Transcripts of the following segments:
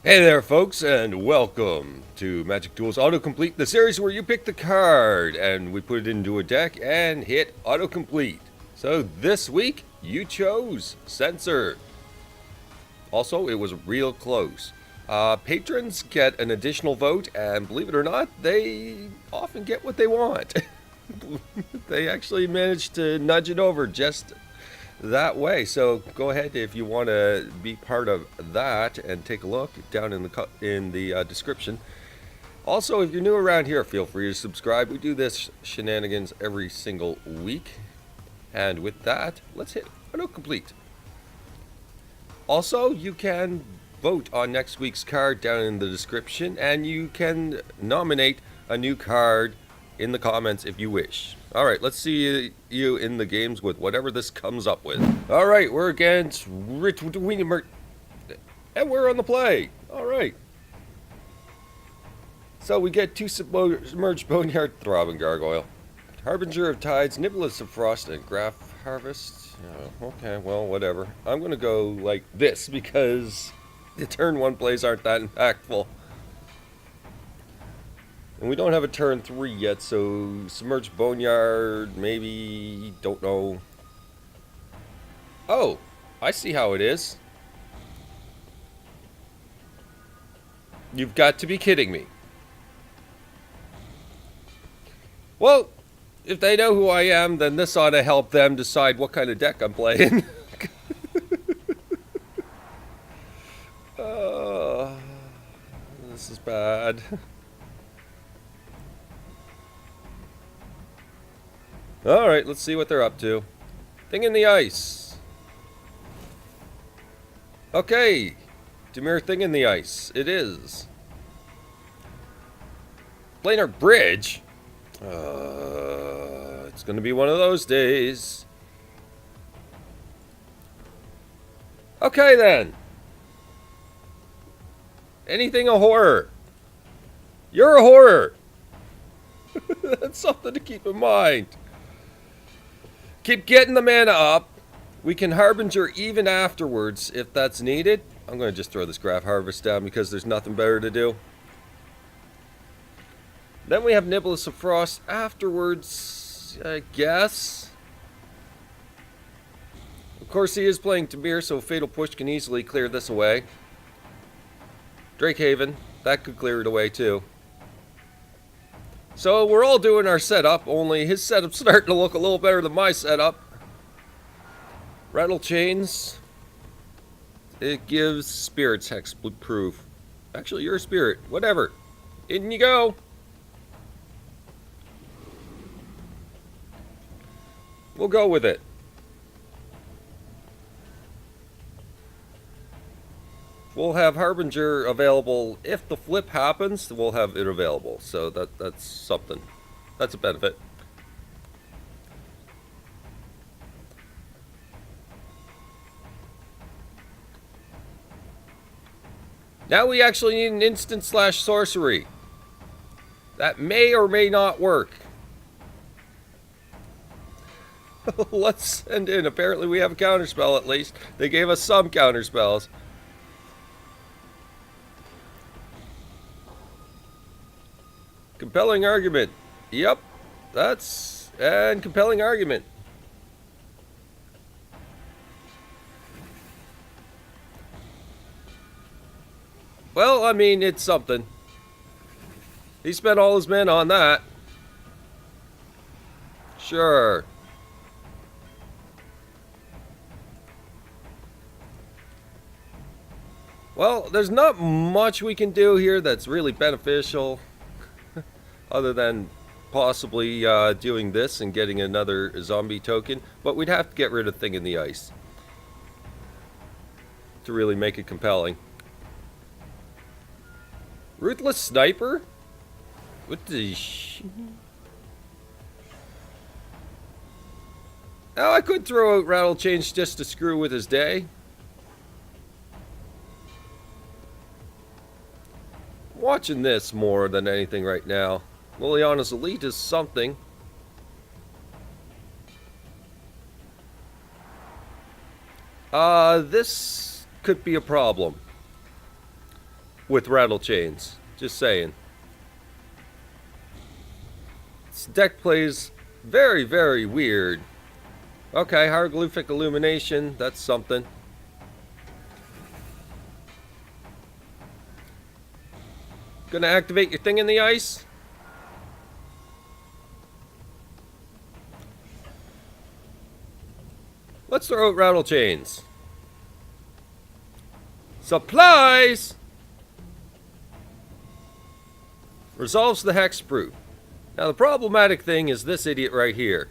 Hey there, folks, and welcome to Magic Duels Auto Complete, the series where you pick the card and we put it into a deck and hit Auto Complete. So this week, you chose Censor. Also, it was real close. Patrons get an additional vote, and believe it or not, they often get what they want. They actually managed to nudge it over just that way. So go ahead if you want to be part of that and take a look down in the description. Also, if you're new around here, feel free to subscribe. We do this shenanigans every single week. And with that, let's hit autocomplete. Also, you can vote on next week's card down in the description, and you can nominate a new card in the comments if you wish. Alright, let's see you in the games with whatever this comes up with. Alright, we're against Rich Wiener, and we're on the play. Alright. So we get two submerged boneyard throbbing gargoyle. Harbinger of Tides, Nibblus of Frost, and Graph Harvest. Oh, okay, well, whatever. I'm going to go like this because the turn 1 plays aren't that impactful. And we don't have a turn 3 yet, so Submerged Boneyard, maybe, don't know. Oh, I see how it is. You've got to be kidding me. Well, if they know who I am, then this ought to help them decide what kind of deck I'm playing. This is bad. Alright, let's see what they're up to. Thing in the ice. Okay. Demure thing in the ice. It is. Planar bridge? It's gonna be one of those days. Okay then. Anything a horror. You're a horror. That's something to keep in mind. Keep getting the mana up. We can Harbinger even afterwards if that's needed. I'm going to just throw this Graph Harvest down because there's nothing better to do. Then we have Nibblus of Frost afterwards, I guess. Of course, he is playing Tamir, so Fatal Push can easily clear this away. Drakehaven, that could clear it away too. So we're all doing our setup, only his setup's starting to look a little better than my setup. Rattle Chains. It gives Spirits Hex proof. Actually, you're a spirit. Whatever. In you go. We'll go with it. We'll have Harbinger available. If the flip happens, we'll have it available. So that's something. That's a benefit. Now we actually need an instant / sorcery. That may or may not work. Let's send in. Apparently we have a counterspell at least. They gave us some counterspells. Compelling argument. Yep. That's... and compelling argument. Well, I mean, it's something. He spent all his men on that. Sure. Well, there's not much we can do here that's really beneficial. Other than possibly doing this and getting another zombie token. But we'd have to get rid of Thing in the Ice to really make it compelling. Ruthless Sniper? What the Oh, I could throw out Rattle Change just to screw with his day. I'm watching this more than anything right now. Liliana's Elite is something. This could be a problem. with rattle chains. Just saying. This deck plays very, very weird. Okay, hieroglyphic illumination. That's something. Gonna activate your thing in the ice? Let's throw out rattle chains. Supplies! Resolves the Hex Brute. Now the problematic thing is this idiot right here.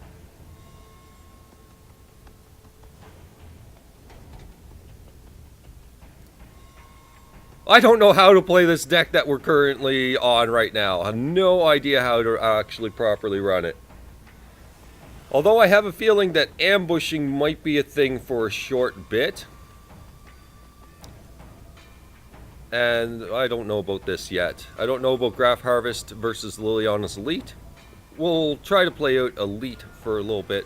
I don't know how to play this deck that we're currently on right now. I have no idea how to actually properly run it. Although I have a feeling that ambushing might be a thing for a short bit. And I don't know about this yet. I don't know about Graph Harvest versus Liliana's Elite. We'll try to play out Elite for a little bit.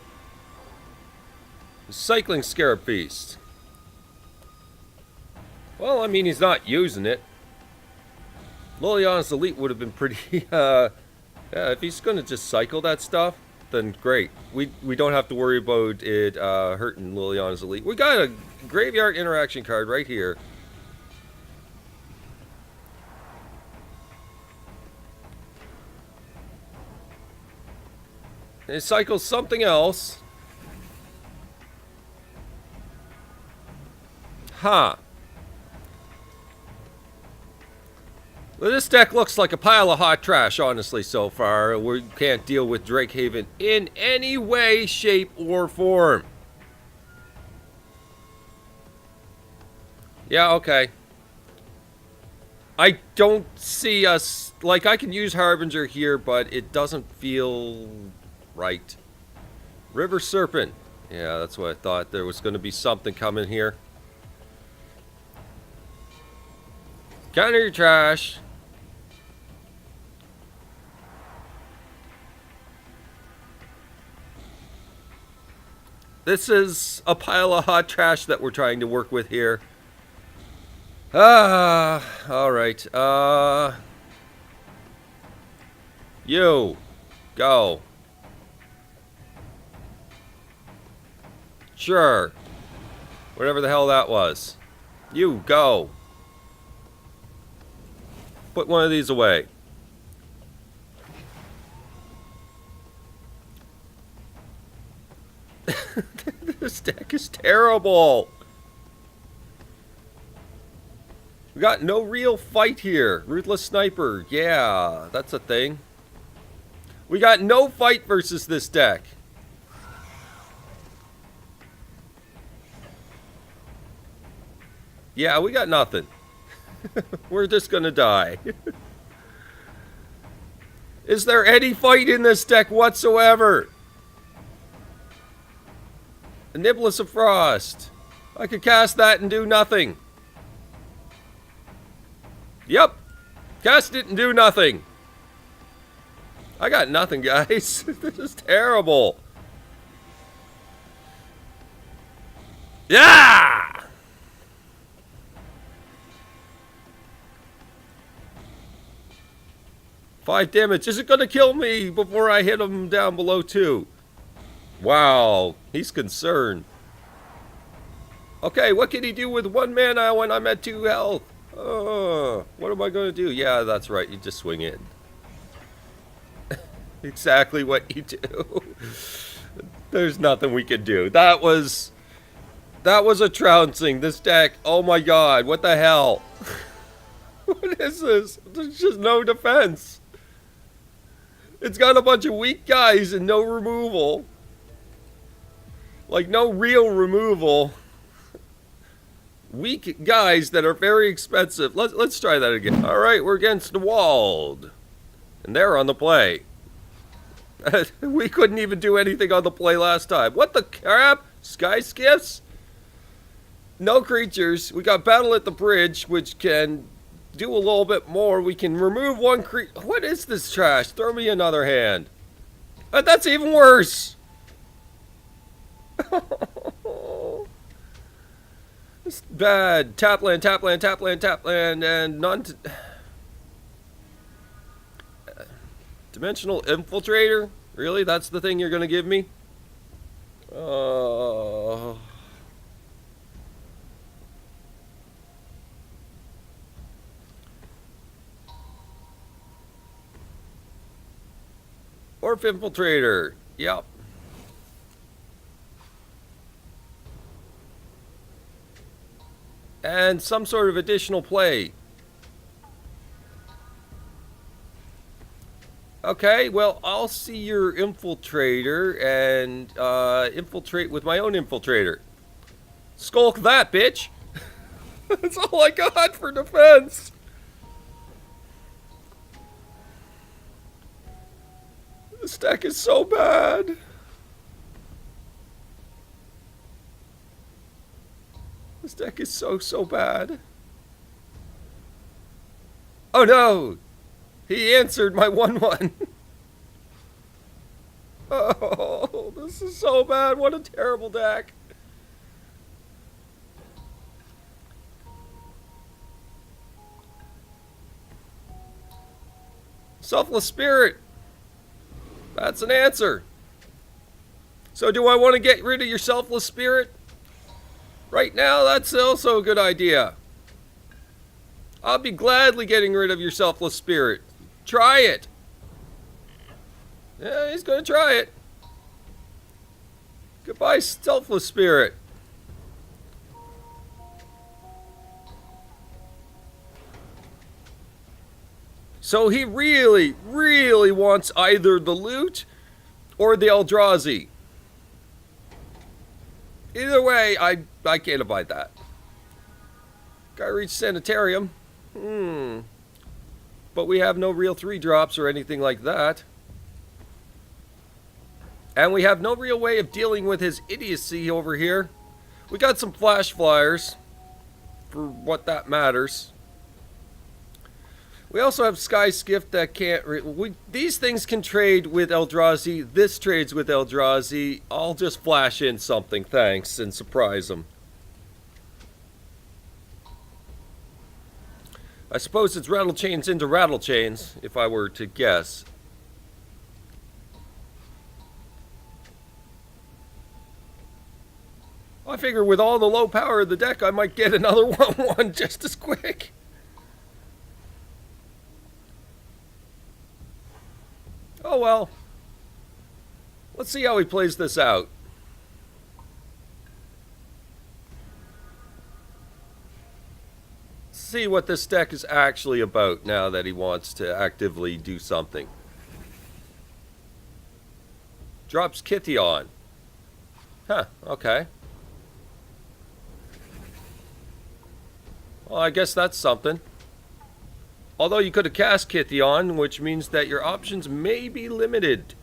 Cycling Scarab Feast. Well, I mean, he's not using it. Liliana's Elite would have been pretty, yeah, if he's going to just cycle that stuff, then great. We don't have to worry about it hurting Liliana's Elite. We got a graveyard interaction card right here. And it cycles something else. Huh. Well, this deck looks like a pile of hot trash, honestly, so far. We can't deal with Drakehaven in any way, shape, or form. Yeah, okay. I don't see us... Like, I can use Harbinger here, but it doesn't feel right. River Serpent. Yeah, that's what I thought. There was going to be something coming here. Counter your trash. This is a pile of hot trash that we're trying to work with here. Alright. You. Go. Sure. Whatever the hell that was. You, go. Put one of these away. This deck is terrible. We got no real fight here. Ruthless Sniper. Yeah, that's a thing. We got no fight versus this deck. Yeah, we got nothing. We're just gonna die. Is there any fight in this deck whatsoever? A Niblis of Frost. I could cast that and do nothing. Yep. Cast it and do nothing. I got nothing, guys. This is terrible. Yeah! Five damage. Is it going to kill me before I hit him down below 2? Wow. He's concerned. Okay, what can he do with 1 mana when I'm at 2 health? What am I going to do? Yeah, that's right. You just swing in. Exactly what you do. There's nothing we can do. That was a trouncing. This deck, oh my god, what the hell? What is this? There's just no defense. It's got a bunch of weak guys and no removal. Like, no real removal. Weak guys that are very expensive. Let's try that again. Alright, we're against the Walled. And they're on the play. We couldn't even do anything on the play last time. What the crap? Sky Skiffs? No creatures. We got Battle at the Bridge, which can do a little bit more. We can remove 1 creature. What is this trash? Throw me another hand. That's even worse. This is bad. Tap land, tap land, tap land, tap land, and dimensional infiltrator? Really? That's the thing you're going to give me? Oh. Orf infiltrator. Yep. And some sort of additional play. Okay, well, I'll see your infiltrator and infiltrate with my own infiltrator. Skulk that, bitch! That's all I got for defense! This deck is so bad. This deck is so bad. Oh no! He answered my 1/1. Oh, this is so bad. What a terrible deck. Selfless Spirit. That's an answer. So do I want to get rid of your Selfless Spirit? Right now, that's also a good idea. I'll be gladly getting rid of your Selfless Spirit. Try it. Yeah, he's going to try it. Goodbye, Selfless Spirit. So he really, really wants either the loot or the Eldrazi. Either way, I can't abide that. Gotta reach Sanitarium. But we have no real 3-drops or anything like that. And we have no real way of dealing with his idiocy over here. We got some flash flyers, for what that matters. We also have Sky Skiff that can't... these things can trade with Eldrazi. This trades with Eldrazi. I'll just flash in something, thanks, and surprise him. I suppose it's rattle chains into rattle chains, if I were to guess. I figure with all the low power of the deck, I might get another 1/1 just as quick. Oh well. Let's see how he plays this out. See what this deck is actually about now that he wants to actively do something. Drops Kithion. Huh, okay. Well, I guess that's something. Although you could have cast Kithion, which means that your options may be limited.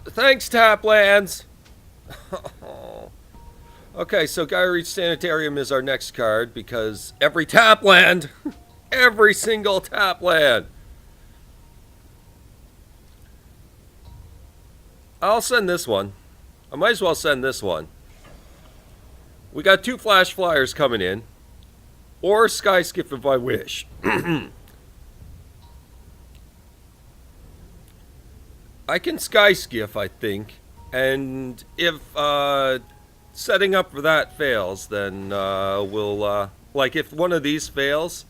Thanks, Taplands! Okay, so Gaia Reach Sanitarium is our next card because every Tapland! Every single Tapland! I'll send this one. I might as well send this one. We got 2 flash flyers coming in. Or Sky Skiff if I wish. I can Sky Skiff, I think. And if setting up for that fails, then we'll... like if one of these fails,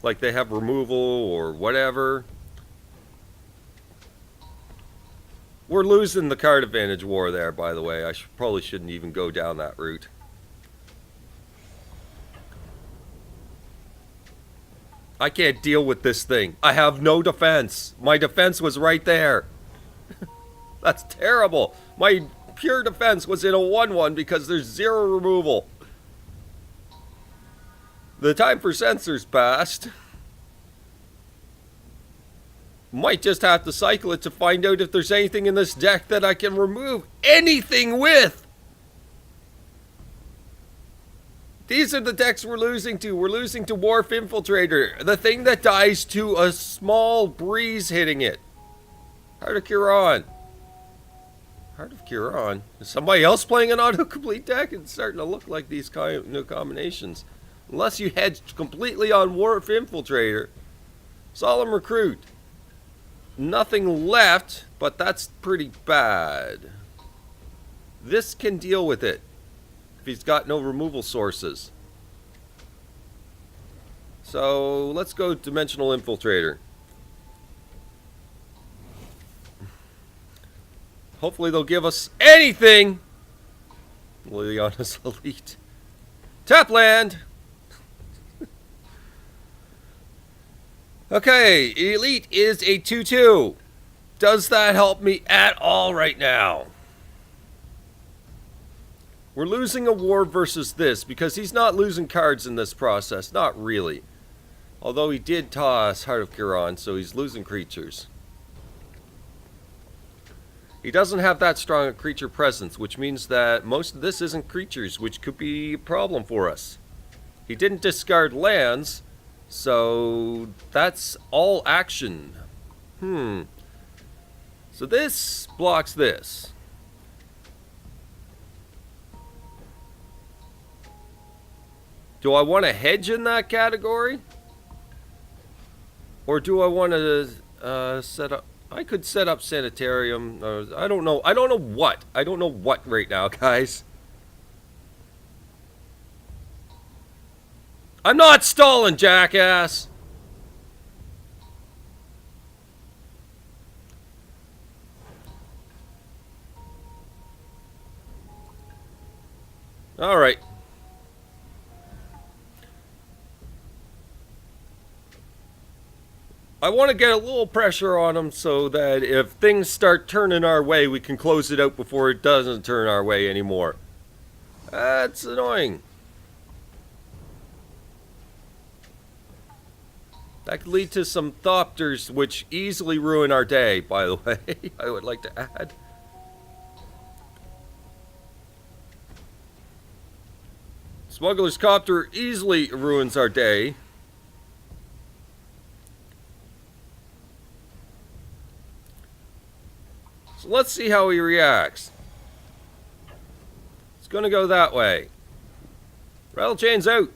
like they have removal or whatever... We're losing the card advantage war there, by the way. I probably shouldn't even go down that route. I can't deal with this thing. I have no defense. My defense was right there. That's terrible. My pure defense was in a 1/1 because there's 0 removal. The time for Censors passed. Might just have to cycle it to find out if there's anything in this deck that I can remove anything with. These are the decks we're losing to. We're losing to Wharf Infiltrator, the thing that dies to a small breeze hitting it. Heart of Huron. Heart of Kiran. Is somebody else playing an autocomplete deck? It's starting to look like these kind of new combinations. Unless you hedge completely on Wharf Infiltrator. Solemn Recruit. Nothing left, but that's pretty bad. This can deal with it if he's got no removal sources. So let's go Dimensional Infiltrator. Hopefully they'll give us anything. Liliana's Elite. Tap land. Okay, Elite is a 2/2. Does that help me at all right now? We're losing a war versus this because he's not losing cards in this process. Not really. Although he did toss Heart of Kiran, so he's losing creatures. He doesn't have that strong a creature presence, which means that most of this isn't creatures, which could be a problem for us. He didn't discard lands, so that's all action. So this blocks this. Do I want to hedge in that category? Or do I want to set up... I could set up Sanitarium. I don't know. I don't know what. I don't know what right now, guys. I'm not stalling, jackass. All right. I want to get a little pressure on him so that if things start turning our way, we can close it out before it doesn't turn our way anymore. That's annoying. That could lead to some Thopters, which easily ruin our day, by the way. I would like to add. Smuggler's Copter easily ruins our day. So let's see how he reacts. It's going to go that way. Rattle chains out.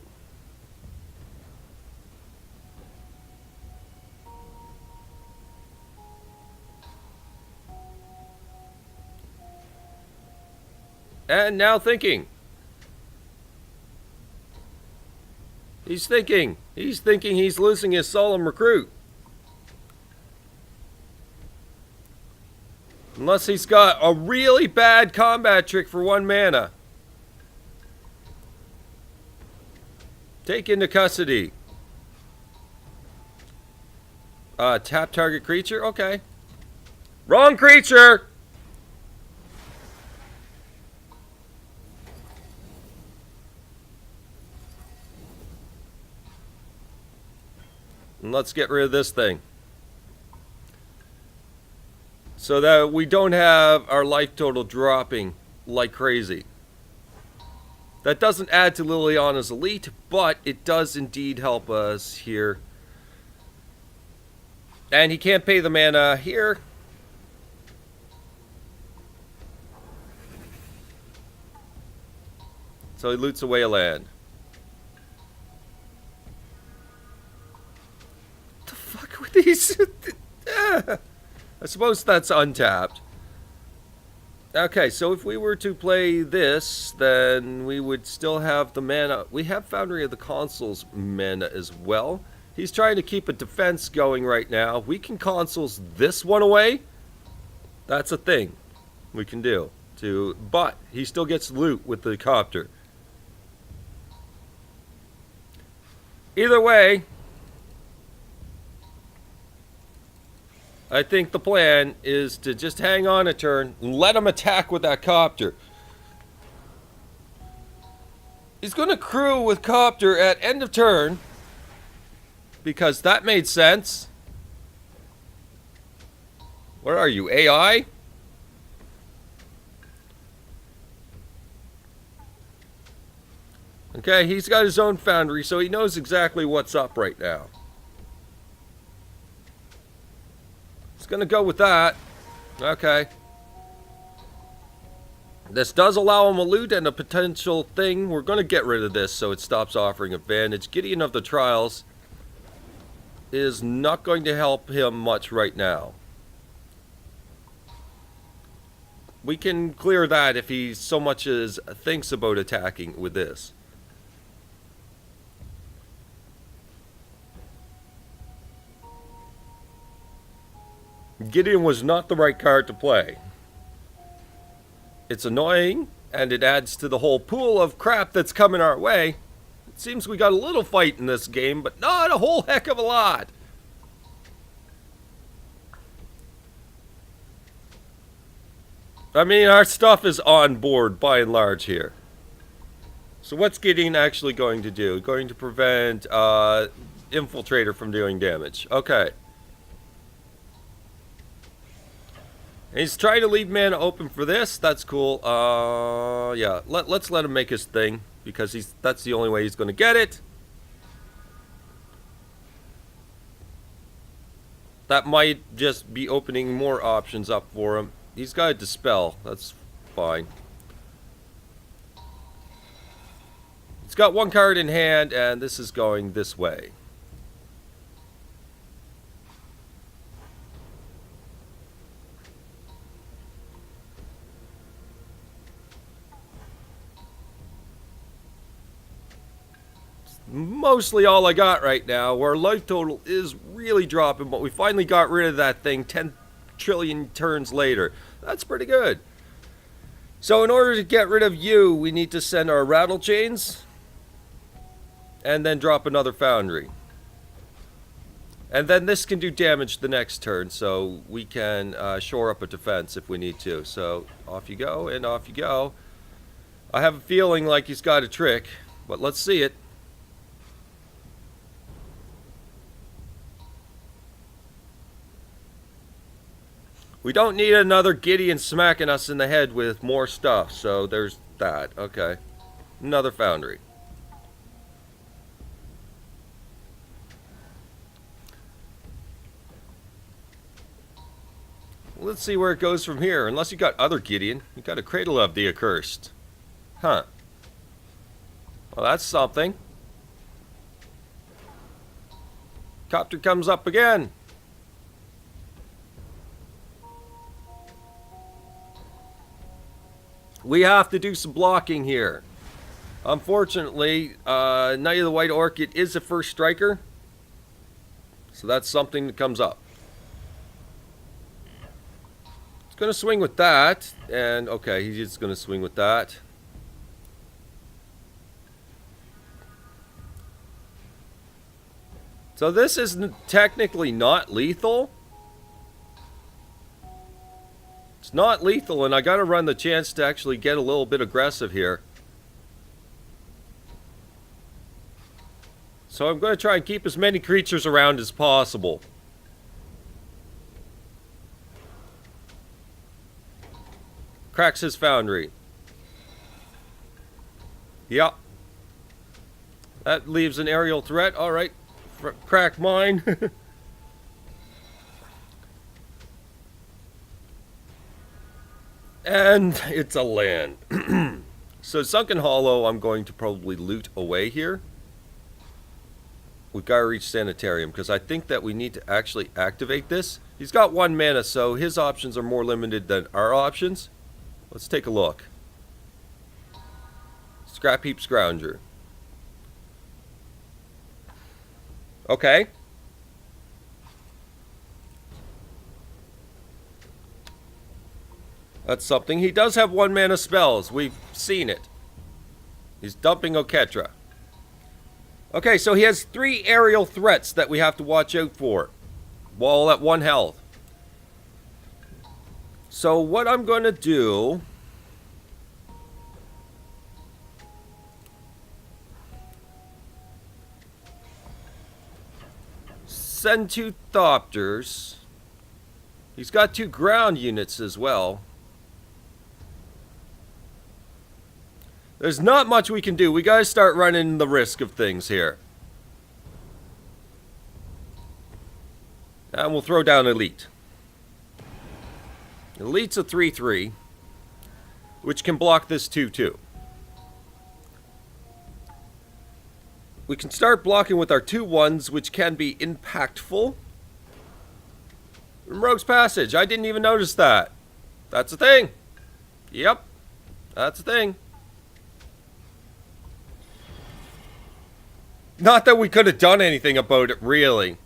And now thinking. He's thinking. He's thinking he's losing his Solemn Recruit. Unless he's got a really bad combat trick for 1 mana. Take into custody. Tap target creature? Okay. Wrong creature! And let's get rid of this thing. So that we don't have our life total dropping like crazy. That doesn't add to Liliana's Elite, but it does indeed help us here. And he can't pay the mana here. So he loots away a land. What the fuck with these? I suppose that's untapped. Okay, so if we were to play this, then we would still have the mana. We have Foundry of the Consul's mana as well. He's trying to keep a defense going right now. We can Consuls this one away. That's a thing we can do. But he still gets loot with the Copter. Either way, I think the plan is to just hang on a turn and let him attack with that Copter. He's going to crew with Copter at end of turn because that made sense. What are you, AI? Okay, he's got his own Foundry, so he knows exactly what's up right now. It's gonna go with that. Okay. This does allow him a loot and a potential thing. We're going to get rid of this so it stops offering advantage. Gideon of the Trials is not going to help him much right now. We can clear that if he so much as thinks about attacking with this. Gideon was not the right card to play. It's annoying, and it adds to the whole pool of crap that's coming our way. It seems we got a little fight in this game, but not a whole heck of a lot. I mean, our stuff is on board by and large here. So what's Gideon actually going to do? Going to prevent Infiltrator from doing damage. Okay. And he's trying to leave mana open for this. That's cool. Yeah. Let's let him make his thing, because that's the only way he's going to get it. That might just be opening more options up for him. He's got a Dispel. That's fine. He's got one card in hand, and this is going this way. Mostly all I got right now. Our life total is really dropping, but we finally got rid of that thing 10 trillion turns later. That's pretty good. So in order to get rid of you, we need to send our Rattle Chains and then drop another Foundry. And then this can do damage the next turn, so we can shore up a defense if we need to. So off you go, and off you go. I have a feeling like he's got a trick, but let's see it. We don't need another Gideon smacking us in the head with more stuff, so there's that. Okay. Another Foundry. Let's see where it goes from here. Unless you got other Gideon. You got a Cradle of the Accursed. Huh. Well, that's something. Copter comes up again. We have to do some blocking here. Unfortunately, Knight of the White Orchid is the first striker. So that's something that comes up. It's going to swing with that. And, okay, he's just going to swing with that. So this is technically not lethal. It's not lethal, and I got to run the chance to actually get a little bit aggressive here. So I'm going to try and keep as many creatures around as possible. Cracks his Foundry. Yep. That leaves an aerial threat. Alright. Crack mine. And it's a land. So Sunken Hollow, I'm going to probably loot away here. We've got to reach Sanitarium, because I think that we need to actually activate this. He's got 1 mana, so his options are more limited than our options. Let's take a look. Scrap Heap Scrounger. Okay. That's something. He does have 1 mana spells. We've seen it. He's dumping Oketra. Okay, so he has 3 aerial threats that we have to watch out for, while at 1 health. So what I'm going to do... send 2 Thopters. He's got 2 ground units as well. There's not much we can do. We gotta start running the risk of things here. And we'll throw down Elite. Elite's a 3/3. which can block this 2/2. We can start blocking with our 2/1s, which can be impactful. Rogue's Passage, I didn't even notice that. That's a thing. Yep, that's a thing. Not that we could have done anything about it, really.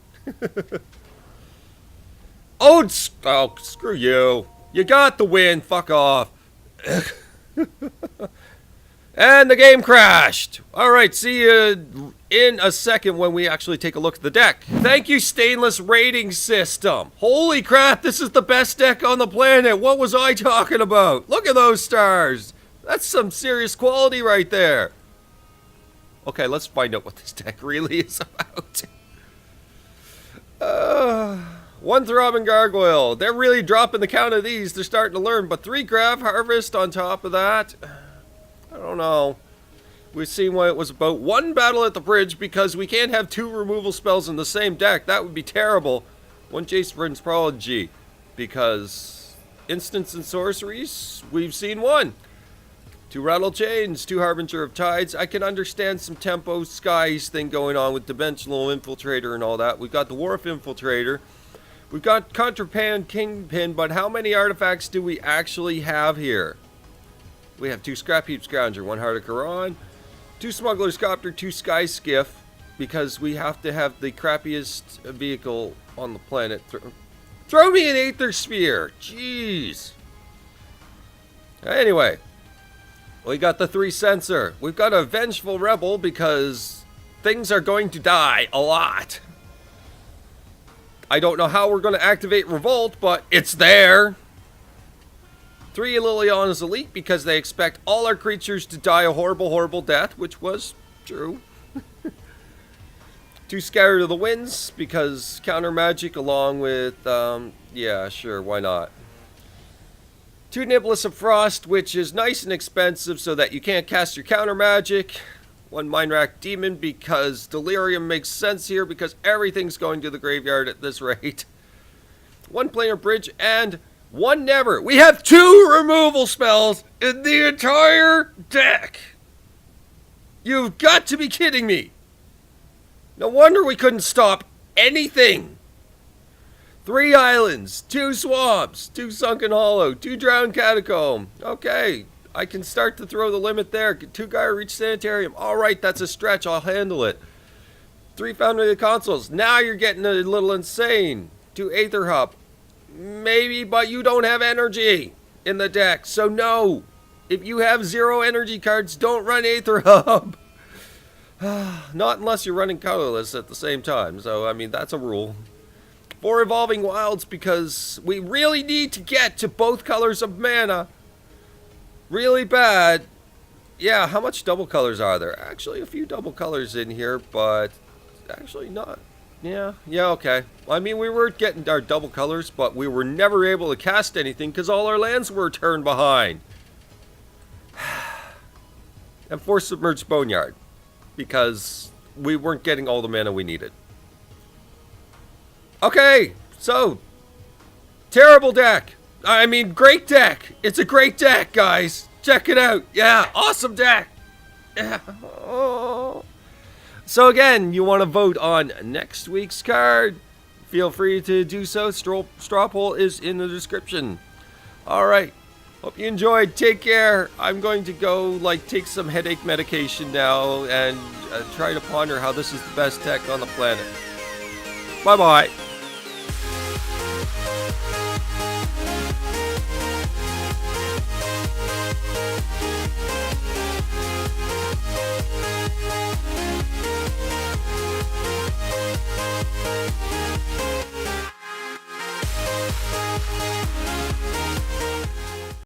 Oh, screw you. You got the win, fuck off. And the game crashed. Alright, see you in a second when we actually take a look at the deck. Thank you, Stainless Rating System. Holy crap, this is the best deck on the planet. What was I talking about? Look at those stars. That's some serious quality right there. Okay, let's find out what this deck really is about. One Throbbing Gargoyle. They're really dropping the count of these. They're starting to learn. But 3 Grav Harvest on top of that. I don't know. We've seen what it was about. 1 Battle at the Bridge, because we can't have 2 removal spells in the same deck. That would be terrible. 1 Jace Vryn's Prodigy, because instants and sorceries, we've seen 1. 2 Rattle Chains, 2 Harbinger of Tides. I can understand some Tempo Skies thing going on with Dimensional Infiltrator and all that. We've got the Wharf Infiltrator. We've got Contraband Kingpin, but how many artifacts do we actually have here? We have 2 Scrap Heap Scrounger, 1 Heart of Quran, 2 Smuggler's Copter, 2 Sky Skiff, because we have to have the crappiest vehicle on the planet. Throw me an Aether Sphere! Jeez! Anyway, we got the 3 Censor. We've got a Vengeful Rebel, because things are going to die a lot. I don't know how we're going to activate Revolt, but it's there. 3 Liliana's Elite, because they expect all our creatures to die a horrible, horrible death, which was true. 2 Scatter to the Winds, because counter magic along with, yeah, sure, why not. 2 Niblis of Frost, which is nice and expensive so that you can't cast your counter magic. 1 Mind Rack Demon, because Delirium makes sense here, because everything's going to the graveyard at this rate. 1 Planar Bridge, and 1 Never. We have 2 removal spells in the entire deck. You've got to be kidding me. No wonder we couldn't stop anything. 3 Islands, 2 Swamps, 2 Sunken Hollow, 2 Drowned Catacomb. Okay, I can start to throw the limit there. 2 Gyre Reach Sanitarium. Alright, that's a stretch. I'll handle it. 3 Foundry of the Consoles. Now you're getting a little insane. 2 Aether Hub. Maybe, but you don't have energy in the deck. So no. If you have 0 energy cards, don't run Aether Hub. Not unless you're running colorless at the same time. So, I mean, that's a rule. 4 Evolving Wilds, because we really need to get to both colors of mana. Really bad. Yeah, how much double colors are there? Actually, a few double colors in here, but actually not. Yeah, okay. I mean, we were getting our double colors, but we were never able to cast anything because all our lands were turned behind. And 4 Submerged Boneyard, because we weren't getting all the mana we needed. Okay, so, terrible deck. I mean, great deck. It's a great deck, guys. Check it out. Yeah, awesome deck. Yeah. Oh. So again, you want to vote on next week's card? Feel free to do so. Straw poll is in the description. Alright. Hope you enjoyed. Take care. I'm going to go, take some headache medication now and try to ponder how this is the best deck on the planet. Bye-bye.